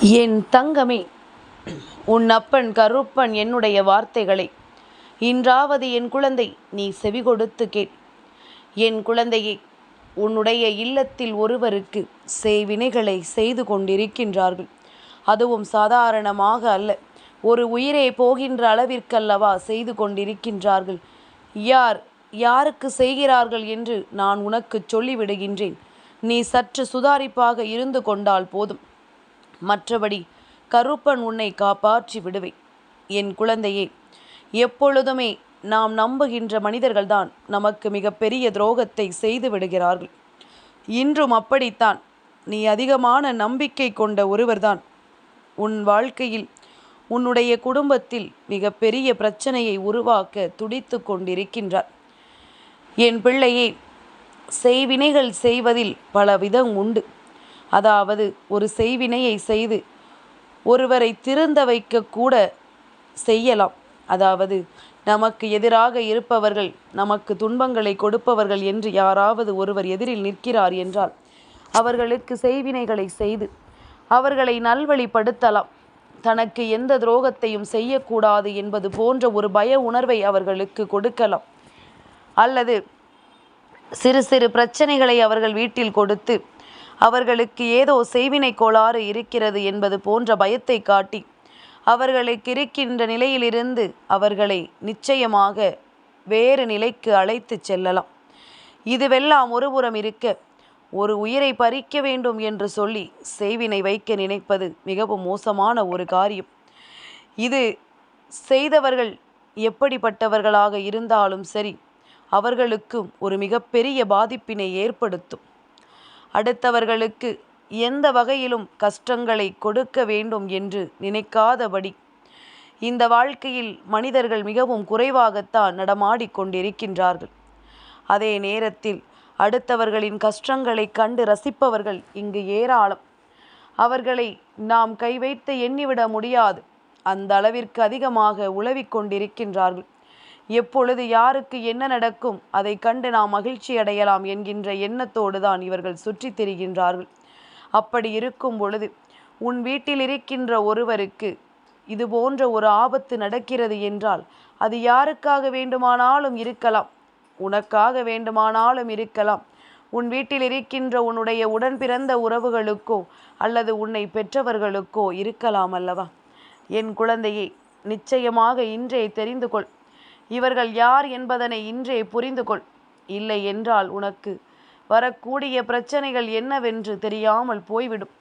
என் தங்கமே, உன் அப்பன் கருப்பன் என்னுடைய வார்த்தைகளை இன்றாவது என் குழந்தை நீ செவிகொடுத்து கேள். என் குழந்தையே, உன்னுடைய இல்லத்தில் ஒருவருக்கு செய்வினைகளை செய்து கொண்டிருக்கின்றார்கள். அதுவும் சாதாரணமாக அல்ல, ஒரு உயிரே போகின்ற அளவிற்கல்லவா செய்து கொண்டிருக்கின்றார்கள். யாருக்கு செய்கிறார்கள் என்று நான் உனக்கு சொல்லிவிடுகின்றேன். நீ சற்று சுதாரிப்பாக இருந்து கொண்டால் போதும். மற்றபடி கருப்பன் உன்னை காப்பாற்றி விடுவேன். என் குழந்தையே, எப்பொழுதுமே நாம் நம்புகின்ற மனிதர்கள்தான் நமக்கு மிகப்பெரிய துரோகத்தை செய்து விடுகிறார்கள். இன்றும் அப்படித்தான். நீ அதிகமான நம்பிக்கை கொண்ட ஒருவர்தான் உன் வாழ்க்கையில், உன்னுடைய குடும்பத்தில் மிகப்பெரிய பிரச்சனையை உருவாக்க துடித்து கொண்டிருக்கின்றார். என் பிள்ளையே, செய்வினைகள் செய்வதில் பல விதம் உண்டு. அதாவது, ஒரு செய்வினையை செய்து ஒருவரை திருந்த வைக்க கூட செய்யலாம். அதாவது, நமக்கு எதிராக இருப்பவர்கள், நமக்கு துன்பங்களை கொடுப்பவர்கள் என்று யாராவது ஒருவர் எதிரில் நிற்கிறார் என்றால் அவர்களுக்கு செய்வினைகளை செய்து அவர்களை நல்வழிப்படுத்தலாம். தனக்கு எந்த துரோகத்தையும் செய்யக்கூடாது என்பது போன்ற ஒரு பய உணர்வை அவர்களுக்கு கொடுக்கலாம். அல்லது சிறு சிறு பிரச்சனைகளை அவர்கள் வீட்டில் கொடுத்து அவர்களுக்கு ஏதோ செய்வினை கோளாறு இருக்கிறது என்பது போன்ற பயத்தை காட்டி அவர்களுக்கு இருக்கின்ற நிலையிலிருந்து அவர்களை நிச்சயமாக வேறு நிலைக்கு அழைத்து செல்லலாம். இதுவெல்லாம் ஒருபுறம் இருக்க, ஒரு உயிரை பறிக்க வேண்டும் என்று சொல்லி செய்வினை வைக்க நினைப்பது மிகவும் மோசமான ஒரு காரியம். இது செய்தவர்கள் எப்படிப்பட்டவர்களாக இருந்தாலும் சரி, அவர்களுக்கும் ஒரு மிகப்பெரிய பாதிப்பினை ஏற்படுத்தும். அடுத்தவர்களுக்கு எந்த வகையிலும் கஷ்டங்களை கொடுக்க வேண்டும் என்று நினைக்காதபடி இந்த வாழ்க்கையில் மனிதர்கள் மிகவும் குறைவாகத்தான் நடமாடிக்கொண்டிருக்கின்றார்கள். அதே நேரத்தில் அடுத்தவர்களின் கஷ்டங்களை கண்டு ரசிப்பவர்கள் இங்கு ஏராளம். அவர்களை நாம் கை வைத்து எண்ணிவிட முடியாது. அந்த அளவிற்கு அதிகமாக உலவிக் கொண்டிருக்கின்றார்கள். எப்பொழுது யாருக்கு என்ன நடக்கும் அதை கண்டு நாம் மகிழ்ச்சி அடையலாம் என்கின்ற எண்ணத்தோடு தான் இவர்கள் சுற்றித் திரிகின்றார்கள். அப்படி இருக்கும் பொழுது உன் வீட்டில் இருக்கின்ற ஒருவருக்கு இது போன்ற ஒரு ஆபத்து நடக்கிறது என்றால் அது யாருக்காக வேண்டுமானாலும் இருக்கலாம், உனக்காக வேண்டுமானாலும் இருக்கலாம், உன் வீட்டில் இருக்கின்ற உன்னுடைய உடன் பிறந்த உறவுகளுக்கோ அல்லது உன்னை பெற்றவர்களுக்கோ இருக்கலாம் அல்லவா? என் குழந்தையை, நிச்சயமாக இன்றே தெரிந்து கொள். இவர்கள் யார் என்பதனை இன்றே புரிந்து கொள். இல்லை என்றால் உனக்கு வரக்கூடிய பிரச்சனைகள் என்னவென்று தெரியாமல் போய்விடும்.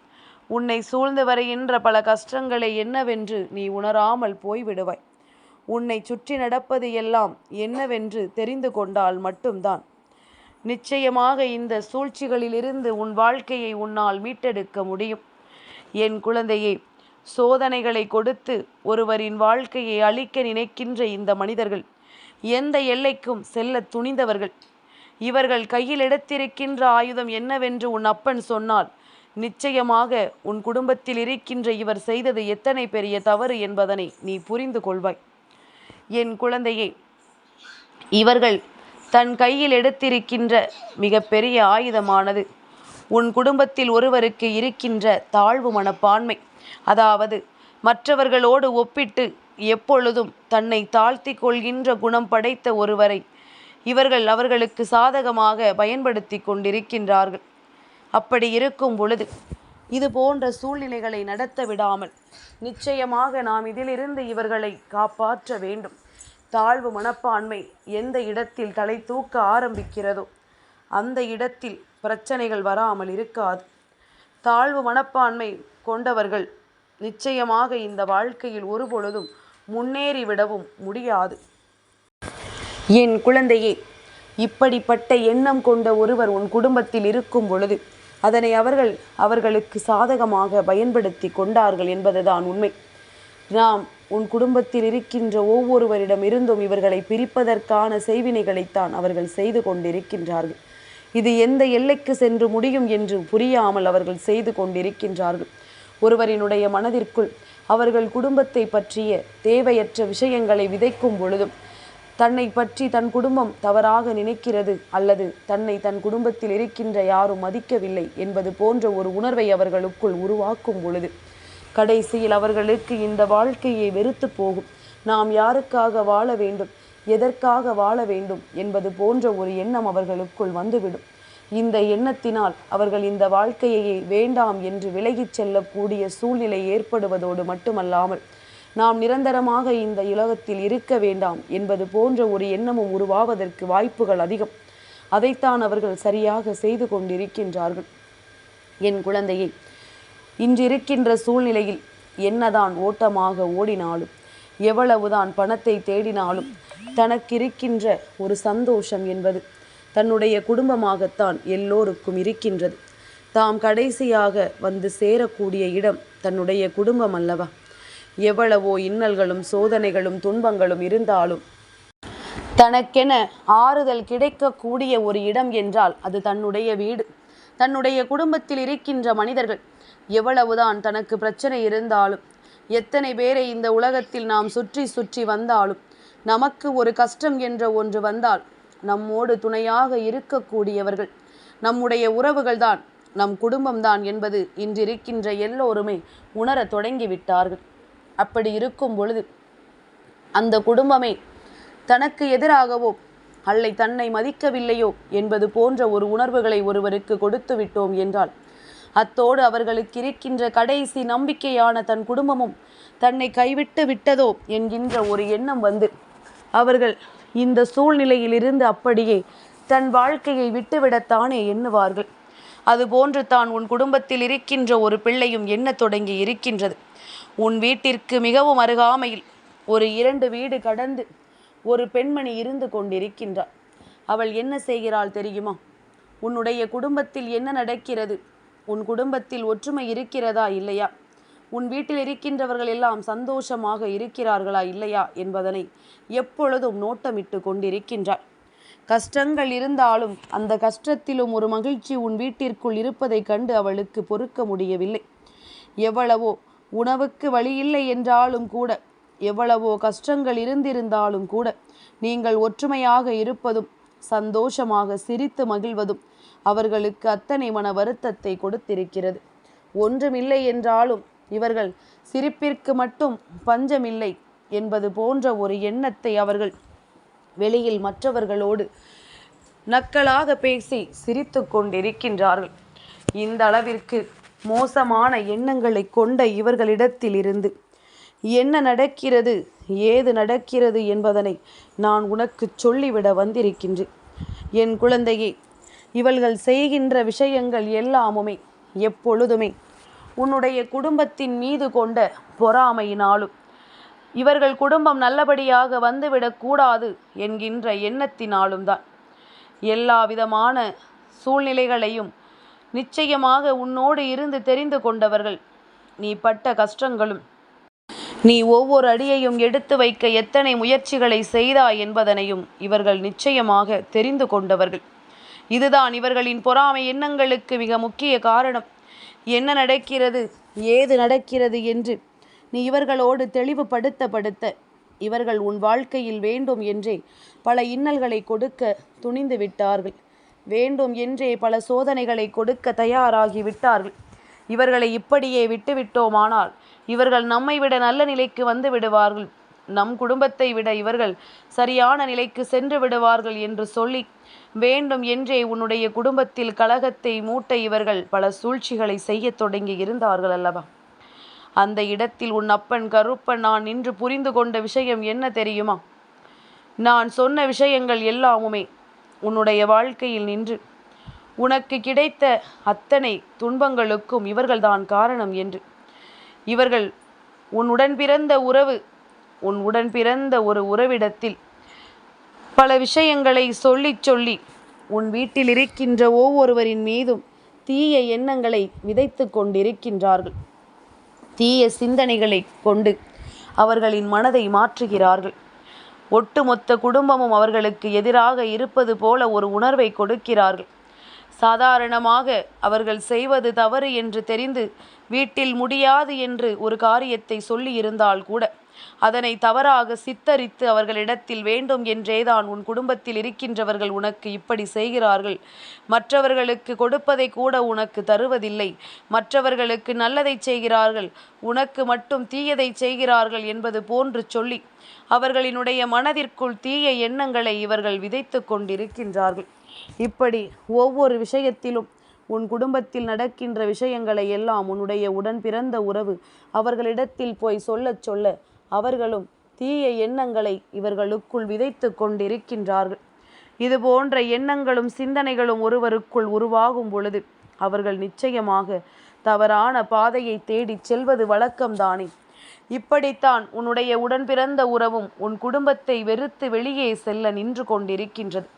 உன்னை சூழ்ந்து வருகின்ற பல கஷ்டங்களை என்னவென்று நீ உணராமல் போய்விடுவாய். உன்னை சுற்றி நடப்பது எல்லாம் என்னவென்று தெரிந்து கொண்டால் மட்டும்தான் நிச்சயமாக இந்த சூழ்ச்சிகளிலிருந்து உன் வாழ்க்கையை உன்னால் மீட்டெடுக்க முடியும். என் குழந்தையே, சோதனைகளை கொடுத்து ஒருவரின் வாழ்க்கையை அழிக்க நினைக்கின்ற இந்த மனிதர்கள் எந்த எல்லைக்கும் செல்ல துணிந்தவர்கள். இவர்கள் கையில் எடுத்திருக்கின்ற ஆயுதம் என்னவென்று உன் அப்பன் சொன்னால் நிச்சயமாக உன் குடும்பத்தில் இருக்கின்ற இவர் செய்தது எத்தனை பெரிய தவறு என்பதனை நீ புரிந்து கொள்வாய். என் குழந்தையே, இவர்கள் தன் கையில் எடுத்திருக்கின்ற மிக பெரிய ஆயுதமானது உன் குடும்பத்தில் ஒருவருக்கு இருக்கின்ற தாழ்வு மனப்பான்மை. அதாவது, மற்றவர்களோடு ஒப்பிட்டு எப்பொழுதும் தன்னை தாழ்த்தி கொள்கின்ற குணம் படைத்த ஒருவரை இவர்கள் அவர்களுக்கு சாதகமாக பயன்படுத்தி கொண்டிருக்கின்றார்கள். அப்படி இருக்கும் பொழுது இது போன்ற சூழ்நிலைகளை நடத்த விடாமல் நிச்சயமாக நாம் இதிலிருந்து இவர்களை காப்பாற்ற வேண்டும். தாழ்வு மனப்பான்மை எந்த இடத்தில் தலை தூக்க ஆரம்பிக்கிறதோ அந்த இடத்தில் பிரச்சனைகள் வராமல் இருக்காது. தாழ்வு மனப்பான்மை கொண்டவர்கள் நிச்சயமாக இந்த வாழ்க்கையில் ஒருபொழுதும் முன்னேறிவிடவும் முடியாது. என் குழந்தையே, இப்படிப்பட்ட எண்ணம் கொண்ட ஒருவர் உன் குடும்பத்தில் இருக்கும் பொழுது அதனை அவர்களுக்கு சாதகமாக பயன்படுத்தி கொண்டார்கள் என்பதுதான் உண்மை. நாம் உன் குடும்பத்தில் இருக்கின்ற ஒவ்வொருவரிடம் இருந்தும் இவர்களை பிரிப்பதற்கான செய்வினைகளைத்தான் அவர்கள் செய்து கொண்டிருக்கின்றார்கள். இது எந்த எல்லைக்கு சென்று முடியும் என்று புரியாமல் அவர்கள் செய்து கொண்டிருக்கின்றார்கள். ஒருவரினுடைய மனதிற்குள் அவர்கள் குடும்பத்தை பற்றிய தேவையற்ற விஷயங்களை விதைக்கும் பொழுதும் தன்னை பற்றி தன் குடும்பம் தவறாக நினைக்கிறது அல்லது தன்னை தன் குடும்பத்தில் இருக்கின்ற யாரும் மதிக்கவில்லை என்பது போன்ற ஒரு உணர்வை அவர்களுக்குள் உருவாக்கும் பொழுது கடைசியில் அவர்களுக்கு இந்த வாழ்க்கையை வெறுத்து போகும். நாம் யாருக்காக வாழ வேண்டும், எதற்காக வாழ வேண்டும் என்பது போன்ற ஒரு எண்ணம் அவர்களுக்குள் வந்துவிடும். இந்த எண்ணத்தினால் அவர்கள் இந்த வாழ்க்கையை வேண்டாம் என்று விலகிச் செல்லக்கூடிய சூழ்நிலை ஏற்படுவதோடு மட்டுமல்லாமல், நாம் நிரந்தரமாக இந்த உலகத்தில் இருக்க வேண்டாம் என்பது போன்ற ஒரு எண்ணமும் உருவாவதற்கு வாய்ப்புகள் அதிகம். அதைத்தான் அவர்கள் சரியாக செய்து கொண்டிருக்கின்றார்கள். என் குழந்தையை, இன்றிருக்கின்ற சூழ்நிலையில் என்னதான் ஓட்டமாக ஓடினாலும், எவ்வளவுதான் பணத்தை தேடினாலும், தனக்கிருக்கின்ற ஒரு சந்தோஷம் என்பது தன்னுடைய குடும்பமாகத்தான் எல்லோருக்கும் இருக்கின்றது. தாம் கடைசியாக வந்து சேரக்கூடிய இடம் தன்னுடைய குடும்பம் அல்லவா? எவ்வளவோ இன்னல்களும் சோதனைகளும் துன்பங்களும் இருந்தாலும் தனக்கென ஆறுதல் கிடைக்கக்கூடிய ஒரு இடம் என்றால் அது தன்னுடைய வீடு. தன்னுடைய குடும்பத்தில் இருக்கின்ற மனிதர்கள் எவ்வளவுதான் தனக்கு பிரச்சனை இருந்தாலும், எத்தனை பேரை இந்த உலகத்தில் நாம் சுற்றி சுற்றி வந்தாலும், நமக்கு ஒரு கஷ்டம் என்ற ஒன்று வந்தால் நம்மோடு துணையாக இருக்கக்கூடியவர்கள் நம்முடைய உறவுகள்தான், நம் குடும்பம்தான் என்பது இன்றிருக்கின்ற எல்லோருமே உணரத் தொடங்கிவிட்டார்கள். அப்படி இருக்கும் பொழுது அந்த குடும்பமே தனக்கு எதிராகவோ அல்லை தன்னை மதிக்கவில்லையோ என்பது போன்ற ஒரு உணர்வுகளை ஒருவருக்கு கொடுத்து விட்டோம் என்றால், அத்தோடு அவர்களுக்கு இருக்கின்ற கடைசி நம்பிக்கையான தன் குடும்பமும் தன்னை கைவிட்டு விட்டதோ என்கின்ற ஒரு எண்ணம் வந்து அவர்கள் இந்த சூழ்நிலையிலிருந்து அப்படியே தன் வாழ்க்கையை விட்டுவிடத்தானே எண்ணுவார்கள். அதுபோன்று தான் உன் குடும்பத்தில் இருக்கின்ற ஒரு பிள்ளையும் எண்ணத் தொடங்கி இருக்கின்றது. உன் வீட்டிற்கு மிகவும் அருகாமையில் ஒரு 2 வீடு கடந்து ஒரு பெண்மணி இருந்து கொண்டிருக்கின்றாள். அவள் என்ன செய்கிறாள் தெரியுமா? உன்னுடைய குடும்பத்தில் என்ன நடக்கிறது, உன் குடும்பத்தில் ஒற்றுமை இருக்கிறதா இல்லையா, உன் வீட்டில் இருக்கின்றவர்கள் எல்லாம் சந்தோஷமாக இருக்கிறார்களா இல்லையா என்பதனை எப்பொழுதும் நோட்டமிட்டு கொண்டிருக்கின்றாள். கஷ்டங்கள் இருந்தாலும் அந்த கஷ்டத்திலும் ஒரு மகிழ்ச்சி உன் வீட்டிற்குள் இருப்பதை கண்டு அவளுக்கு பொறுக்க முடியவில்லை. எவ்வளவோ உணவுக்கு வழியில்லை என்றாலும் கூட, எவ்வளவோ கஷ்டங்கள் இருந்திருந்தாலும் கூட, நீங்கள் ஒற்றுமையாக இருப்பதும் சந்தோஷமாக சிரித்து மகிழ்வதும் அவர்களுக்கு அத்தனை மன வருத்தத்தை கொடுத்திருக்கிறது. ஒன்றுமில்லை என்றாலும் இவர்கள் சிரிப்பிற்கு மட்டும் பஞ்சமில்லை என்பது போன்ற ஒரு எண்ணத்தை அவர்கள் வெளியில் மற்றவர்களோடு நக்கலாக பேசி சிரித்து கொண்டிருக்கின்றார்கள். இந்த அளவிற்கு மோசமான எண்ணங்களை கொண்ட இவர்களிடத்தில் இருந்து என்ன நடக்கிறது, ஏது நடக்கிறது என்பதனை நான் உனக்கு சொல்லிவிட வந்திருக்கின்றேன். என் குழந்தையே, இவர்கள் செய்கின்ற விஷயங்கள் எல்லாமுமே எப்பொழுதுமே உன்னுடைய குடும்பத்தின் மீது கொண்ட பொறாமையினாலும், இவர்கள் குடும்பம் நல்லபடியாக வந்துவிடக்கூடாது என்கின்ற எண்ணத்தினாலும் தான். எல்லா விதமான சூழ்நிலைகளையும் நிச்சயமாக உன்னோடு இருந்து தெரிந்து கொண்டவர்கள். நீ பட்ட கஷ்டங்களும், நீ ஒவ்வொரு அடியையும் எடுத்து வைக்க எத்தனை முயற்சிகளை செய்தாய் என்பதனையும் இவர்கள் நிச்சயமாக தெரிந்து கொண்டவர்கள். இதுதான் இவர்களின் பொறாமை எண்ணங்களுக்கு மிக முக்கிய காரணம். என்ன நடக்கிறது, ஏது நடக்கிறது என்று நீ இவர்களோடு தெளிவுபடுத்த இவர்கள் உன் வாழ்க்கையில் வேண்டும் என்றே பல இன்னல்களை கொடுக்க துணிந்து விட்டார்கள். வேண்டும் என்றே பல சோதனைகளை கொடுக்க தயாராகி விட்டார்கள். இவர்களை இப்படியே விட்டுவிட்டோமானால் இவர்கள் நம்மை விட நல்ல நிலைக்கு வந்து விடுவார்கள், நம் குடும்பத்தை விட இவர்கள் சரியான நிலைக்கு சென்று விடுவார்கள் என்று சொல்லி வேண்டும் என்றே உன்னுடைய குடும்பத்தில் கலகத்தை மூட்ட இவர்கள் பல சூழ்ச்சிகளை செய்ய தொடங்கி இருந்தார்கள் அல்லவா? அந்த இடத்தில் உன் அப்பன் கருப்பன் நான் நின்று புரிந்து கொண்ட விஷயம் என்ன தெரியுமா? நான் சொன்ன விஷயங்கள் எல்லாமுமே உன்னுடைய வாழ்க்கையில் நின்று உனக்கு கிடைத்த அத்தனை துன்பங்களுக்கும் இவர்கள்தான் காரணம் என்று. இவர்கள் உன்னுடன் பிறந்த உறவு, உன்னுடன் பிறந்த ஒரு உறவிடத்தில் பல விஷயங்களை சொல்லி உன் வீட்டில் இருக்கின்ற ஒவ்வொருவரின் மீதும் தீய எண்ணங்களை விதைத்து கொண்டிருக்கின்றார்கள். தீய சிந்தனைகளை கொண்டு அவர்களின் மனதை மாற்றுகிறார்கள். ஒட்டுமொத்த குடும்பமும் அவர்களுக்கு எதிராக இருப்பது போல ஒரு உணர்வை கொடுக்கிறார்கள். சாதாரணமாக அவர்கள் செய்வது தவறு என்று தெரிந்து வீட்டில் முடியாது என்று ஒரு காரியத்தை சொல்லி இருந்தால் கூட அதனை தவறாக சித்தரித்து அவர்களிடத்தில் வேண்டும் என்றேதான் உன் குடும்பத்தில் இருக்கின்றவர்கள் உனக்கு இப்படி செய்கிறார்கள். மற்றவர்களுக்கு கொடுப்பதை கூட உனக்கு தருவதில்லை. மற்றவர்களுக்கு நல்லதை செய்கிறார்கள், உனக்கு மட்டும் தீயதை செய்கிறார்கள் என்பது போன்று சொல்லி அவர்களினுடைய மனதிற்குள் தீய எண்ணங்களை இவர்கள் விதைத்து கொண்டிருக்கின்றார்கள். இப்படி ஒவ்வொரு விஷயத்திலும் உன் குடும்பத்தில் நடக்கின்ற விஷயங்களை எல்லாம் உன்னுடைய உடன் பிறந்த உறவு அவர்களிடத்தில் போய் சொல்லச் சொல்ல அவர்களும் தீய எண்ணங்களை இவர்களுக்குள் விதைத்து கொண்டிருக்கின்றார்கள். இது போன்ற எண்ணங்களும் சிந்தனைகளும் ஒருவருக்குள் உருவாகும் பொழுது அவர்கள் நிச்சயமாக தவறான பாதையை தேடி செல்வது வழக்கம்தானே. இப்படித்தான் உன்னுடைய உடன் பிறந்த உறவும் உன் குடும்பத்தை வெறுத்து வெளியே செல்ல நின்று கொண்டிருக்கின்றது.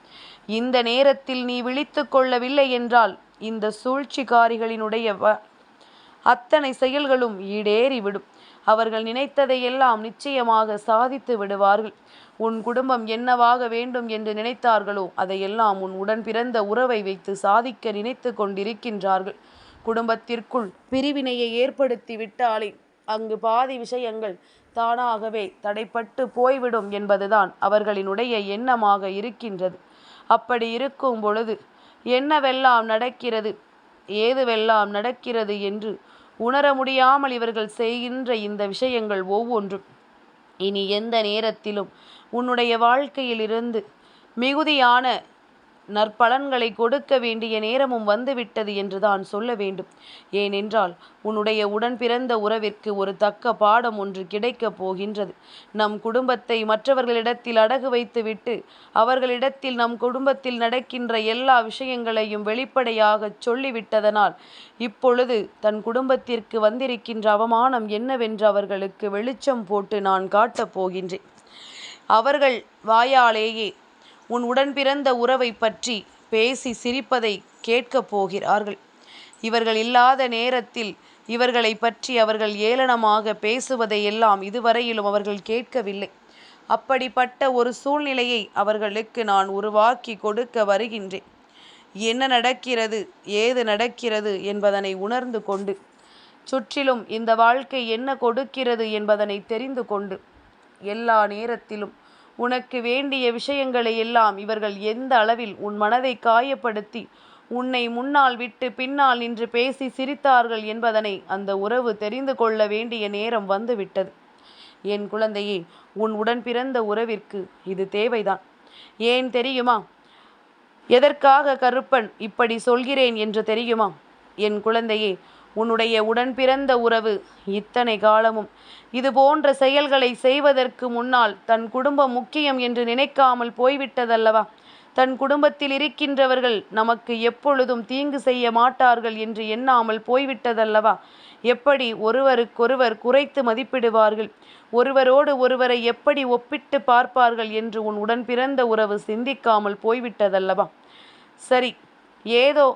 இந்த நேரத்தில் நீ விழித்து கொள்ளவில்லை என்றால் இந்த சூழ்ச்சிக்காரிகளினுடைய அத்தனை செயல்களும் ஈடேறிவிடும். அவர்கள் நினைத்ததையெல்லாம் நிச்சயமாக சாதித்து விடுவார்கள். உன் குடும்பம் என்னவாக வேண்டும் என்று நினைத்தார்களோ அதையெல்லாம் உன் உடன் பிறந்த உறவை வைத்து சாதிக்க நினைத்து கொண்டிருக்கின்றார்கள். குடும்பத்திற்குள் பிரிவினையை ஏற்படுத்தி விட்டாலே அங்கு பாதி விஷயங்கள் தானாகவே தடைப்பட்டு போய்விடும் என்பதுதான் அவர்களினுடைய எண்ணமாக இருக்கின்றது. அப்படி இருக்கும் பொழுது என்னவெல்லாம் நடக்கிறது, ஏதுவெல்லாம் நடக்கிறது என்று உணர முடியாமல் இவர்கள் செய்கின்ற இந்த விஷயங்கள் ஒவ்வொன்றும் இனி எந்த நேரத்திலும் உன்னுடைய வாழ்க்கையிலிருந்து மிகுதியான நற்பலன்களை கொடுக்க வேண்டிய நேரமும் வந்துவிட்டது என்றுதான் சொல்ல வேண்டும். ஏனென்றால் உன்னுடைய உடன் பிறந்த உறவிற்கு ஒரு தக்க பாடம் ஒன்று கிடைக்கப் போகின்றது. நம் குடும்பத்தை மற்றவர்களிடத்தில் அடகு வைத்துவிட்டு அவர்களிடத்தில் நம் குடும்பத்தில் நடக்கின்ற எல்லா விஷயங்களையும் வெளிப்படையாக சொல்லிவிட்டதனால் இப்பொழுது தன் குடும்பத்திற்கு வந்திருக்கின்ற அவமானம் என்னவென்று அவர்களுக்கு வெளிச்சம் போட்டு நான் காட்டப் போகின்றேன். அவர்கள் வாயாலேயே உன் உடன் பிறந்த உறவை பற்றி பேசி சிரிப்பதை கேட்கப் போகிறார்கள். இவர்கள் இல்லாத நேரத்தில் இவர்களை பற்றி அவர்கள் ஏளனமாக பேசுவதையெல்லாம் இதுவரையிலும் அவர்கள் கேட்கவில்லை. அப்படிப்பட்ட ஒரு சூழ்நிலையை அவர்களுக்கு நான் உருவாக்கி கொடுக்க வருகின்றேன். என்ன நடக்கிறது, ஏது நடக்கிறது என்பதனை உணர்ந்து கொண்டு, சுற்றிலும் இந்த வாழ்க்கை என்ன கொடுக்கிறது என்பதனை தெரிந்து கொண்டு, எல்லா நேரத்திலும் உனக்கு வேண்டிய விஷயங்களை எல்லாம் இவர்கள் எந்த அளவில் உன் மனதை காயப்படுத்தி உன்னை முன்னால் விட்டு பின்னால் நின்று பேசி சிரித்தார்கள் என்பதனை அந்த உறவு தெரிந்து கொள்ள வேண்டிய நேரம் வந்துவிட்டது. என் குழந்தையே, உன் உடன் பிறந்த உறவிற்கு இது தேவைதான். ஏன் தெரியுமா? எதற்காக கருப்பன் இப்படி சொல்கிறேன் என்று தெரியுமா? என் குழந்தையே, உன்னுடைய உடன் பிறந்த உறவு இத்தனை காலமும் இது போன்ற செயல்களை செய்வதற்கு முன்னால் தன் குடும்பம் முக்கியம் என்று நினைக்காமல் போய்விட்டதல்லவா? தன் குடும்பத்தில் இருக்கின்றவர்கள் நமக்கு எப்பொழுதும் தீங்கு செய்ய மாட்டார்கள் என்று எண்ணாமல் போய்விட்டதல்லவா? எப்படி ஒருவருக்கொருவர் குறைத்து மதிப்பிடுவார்கள், ஒருவரோடு ஒருவரை எப்படி ஒப்பிட்டு பார்ப்பார்கள் என்று உன் உடன் பிறந்த உறவு சிந்திக்காமல் போய்விட்டதல்லவா? சரி, ஏதோ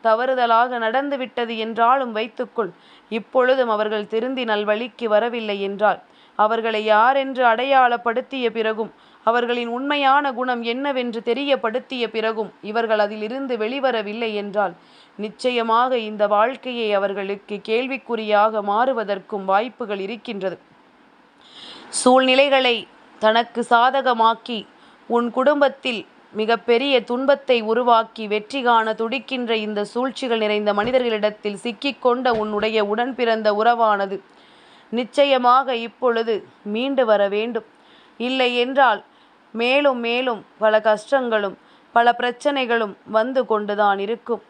தவறுதலாக நடந்துவிட்டது என்றாலும் வைத்துக்கொள். இப்பொழுதும் அவர்கள் திருந்தி நல்வழிக்கு வரவில்லை என்றால், அவர்களை யாரென்று அடையாளப்படுத்திய பிறகும் அவர்களின் உண்மையான குணம் என்னவென்று தெரியப்படுத்திய பிறகும் இவர்கள் அதிலிருந்து வெளிவரவில்லை என்றால் நிச்சயமாக இந்த வாழ்க்கையை அவர்களுக்கு கேள்விக்குறியாக மாறுவதற்கும் வாய்ப்புகள் இருக்கின்றது. சூழ்நிலைகளை தனக்கு சாதகமாக்கி உன் குடும்பத்தில் மிக பெரிய துன்பத்தை உருவாக்கி வெற்றி காண துடிக்கின்ற இந்த சூழ்ச்சிகள் நிறைந்த மனிதர்களிடத்தில் சிக்கிக்கொண்ட உன்னுடைய உடன் பிறந்த உறவானது நிச்சயமாக இப்பொழுது மீண்டு வர வேண்டும். இல்லை என்றால் மேலும் மேலும் பல கஷ்டங்களும் பல பிரச்சனைகளும் வந்து கொண்டுதான் இருக்கும்.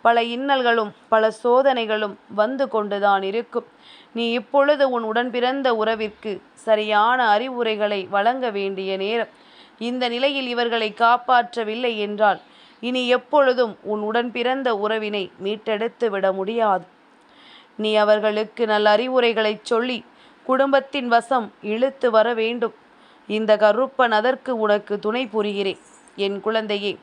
பல இன்னல்களும் பல சோதனைகளும் வந்து கொண்டுதான் இருக்கும். நீ இப்பொழுது உன் உடன் பிறந்த உறவிற்கு சரியான அறிவுரைகளை வழங்க வேண்டிய நேரம். இந்த நிலையில் இவர்களை காப்பாற்றவில்லை என்றால் இனி எப்பொழுதும் உன் உடன் பிறந்த உறவினை மீட்டெடுத்து விட முடியாது. நீ அவர்களுக்கு நல்ல அறிவுரைகளை சொல்லி குடும்பத்தின் வசம் இழுத்து வர வேண்டும். இந்த கருப்பன் அதற்கு உனக்கு துணை புரிகிறேன் என் குழந்தையே.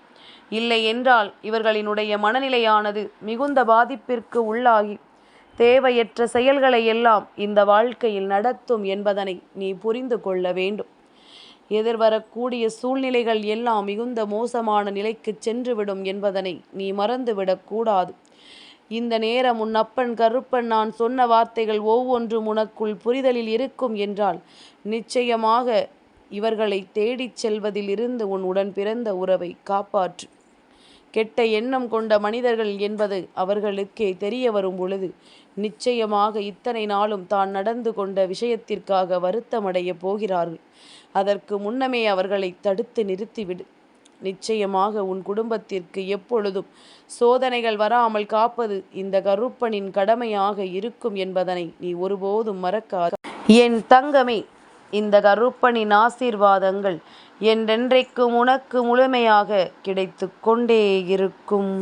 இல்லை என்றால் இவர்களினுடைய மனநிலையானது மிகுந்த பாதிப்பிற்கு உள்ளாகி தேவையற்ற செயல்களை எல்லாம் இந்த வாழ்க்கையில் நடத்தும் என்பதனை நீ புரிந்து கொள்ள வேண்டும். எதிர்வரக்கூடிய சூழ்நிலைகள் எல்லாம் மிகுந்த மோசமான நிலைக்கு சென்றுவிடும் என்பதனை நீ மறந்துவிடக்கூடாது. இந்த நேரம் உன் அப்பன் கருப்பன் நான் சொன்ன வார்த்தைகள் ஒவ்வொன்றும் உனக்குள் புரிதலில் இருக்கும் என்றால் நிச்சயமாக இவர்களை தேடிச் செல்வதில் இருந்து உன் உடன் பிறந்த உறவை காப்பாற்று. கெட்ட எண்ணம் கொண்ட மனிதர்கள் என்பது அவர்களுக்கே தெரிய வரும் பொழுது நிச்சயமாக இத்தனை நாளும் தான் நடந்து கொண்ட விஷயத்திற்காக வருத்தமடைய போகிறார்கள். அதற்கு முன்னமே அவர்களை தடுத்து நிறுத்திவிடு. நிச்சயமாக உன் குடும்பத்திற்கு எப்பொழுதும் சோதனைகள் வராமல் காப்பது இந்த கருப்பனின் கடமையாக இருக்கும் என்பதனை நீ ஒருபோதும் மறக்காத என் தங்கமே. இந்த கருப்பனின் ஆசீர்வாதங்கள் என்றென்றைக்கும் உனக்கு முழுமையாக கிடைத்து கொண்டே இருக்கும்.